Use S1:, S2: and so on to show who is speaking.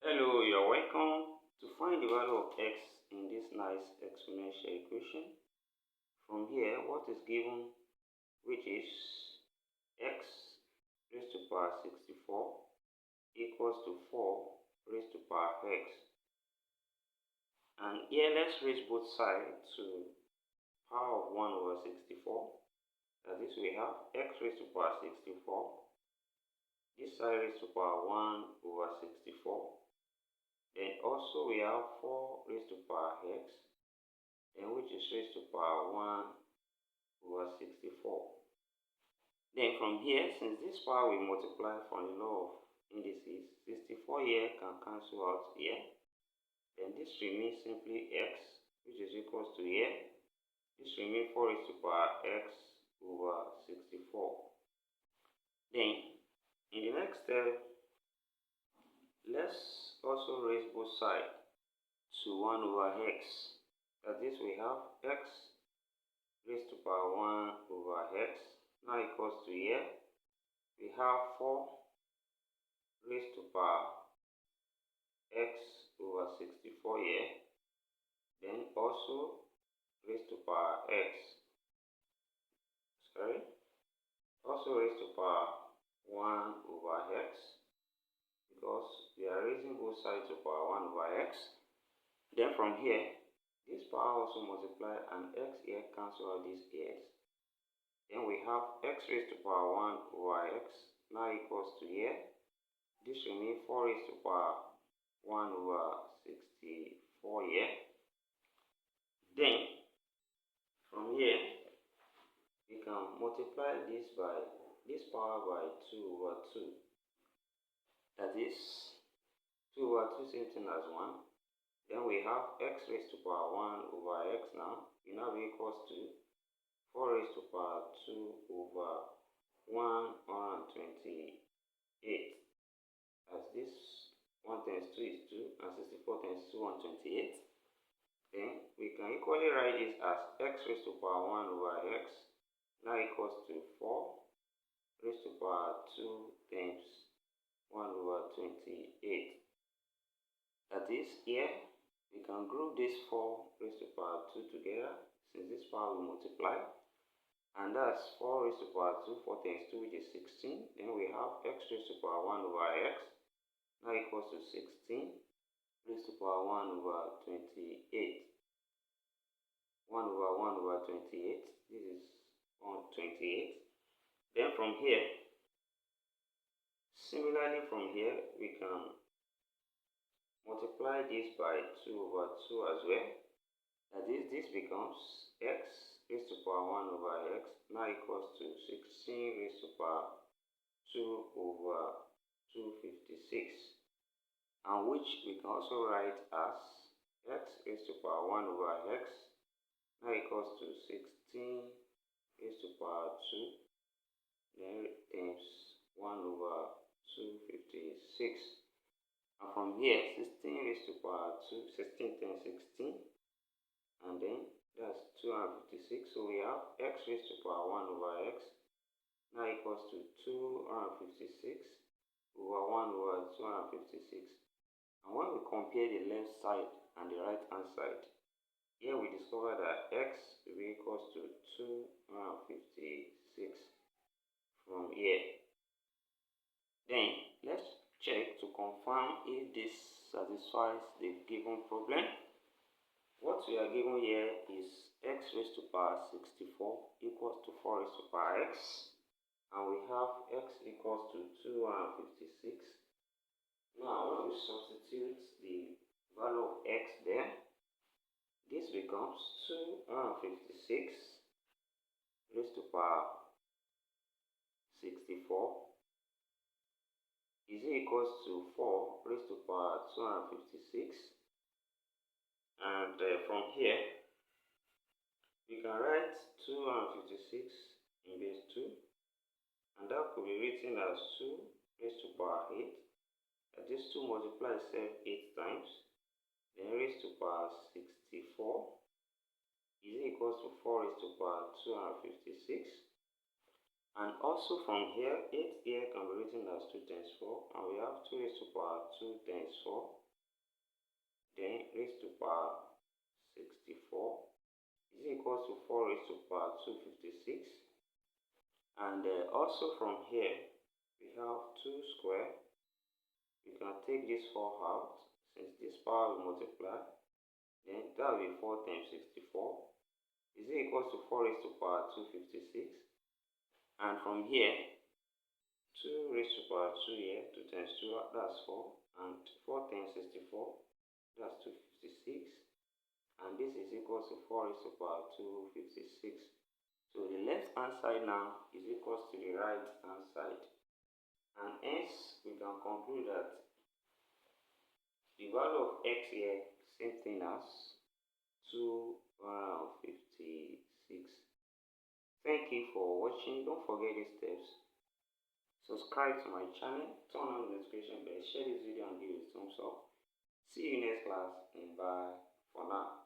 S1: Hello, you're welcome. To find the value of x in this nice exponential equation, from here what is given, which is x raised to power 64 equals to 4 raised to power x. And here let's raise both sides to power of 1 over 64. That is, we have x raised to power 64. This side raised to power 1 over 64. Then also we have 4 raised to power x, then which is raised to power 1 over 64. Then from here, since this power will multiply from the law of indices, 64 here can cancel out here. Then this remains simply x, which is equals to here. This remains 4 raised to power x over 64. Then in the next step, let's also raise both sides to 1 over x. That is, we have x raised to power 1 over x now equals to here. We have 4 raised to power x over 64 here. Then also raised to power x. Also raised to power 1 over x, because we are raising both sides to power 1 over x. Then from here, this power also multiply and x here cancel out these x. Then we have x raised to power 1 over x now equals to here. This remains 4 raised to power 1 over 64 here. Then from here, we can multiply this power by 2 over 2. That is 2 over 2, same thing as 1. Then we have x raised to power 1 over x now. We now equals to 4 raised to power 2 over 128. As this 1 times 2 is 2 and 64 times 2 128. Then we can equally write this as x raised to power 1 over x now equals to 4 raised to power 2 times 1 over 28. That is, here we can group this 4 raised to power 2 together, since this power will multiply. And that's 4 raised to power 2, 4 times 2, which is 16. Then we have x raised to power 1 over x now equals to 16 raised to power 1 over 28. 1 over 1 over 28. This is 128. Then from here, similarly from here, we can multiply this by 2 over 2 as well. That is, this becomes x raised to power 1 over x now equals to 16 raised to power 2 over 256. And which we can also write as x raised to power 1 over x now equals to 16 raised to power 2, then times 1 over 256. And from here, 16 raised to power 2, 16 times 16, and then that's 256. So we have x raised to power 1 over x now equals to 256 over 1 over 256. And when we compare the left side and the right hand side, here we discover that x will be equals to 256 from here. Then let's check to confirm if this satisfies the given problem. What we are given here is x raised to power 64 equals to 4 raised to power x, and we have x equals to 256. Now when we substitute the value of x there, this becomes 256 raised to power 64 is equals to 4 raised to power 256. And from here, we can write 256 in base 2, and that could be written as 2 raised to power 8. That is 2 multiplied itself 8 times, then raised to power 64 is equals to 4 raised to power 256. And also from here, 8 here can be written as 2 times 4, and we have 2 raised to power 2 times 4, then raised to power 64 is equal to 4 raised to power 256. And also from here, we have 2 square. We can take this 4 out, since this power will multiply, then that will be 4 times 64 is equal to 4 raised to power 256. And from here, 2 raised to power 2 here, 2 times 2, that's 4, and 4 times 64, that's 256, and this is equal to 4 raised to power 256. So the left hand side now is equal to the right hand side, and hence we can conclude that the value of x here, same thing as 256. Thank you for watching. Don't forget these steps. Subscribe to my channel, turn on the notification bell, share this video and give it a thumbs up. See you next class, and bye for now.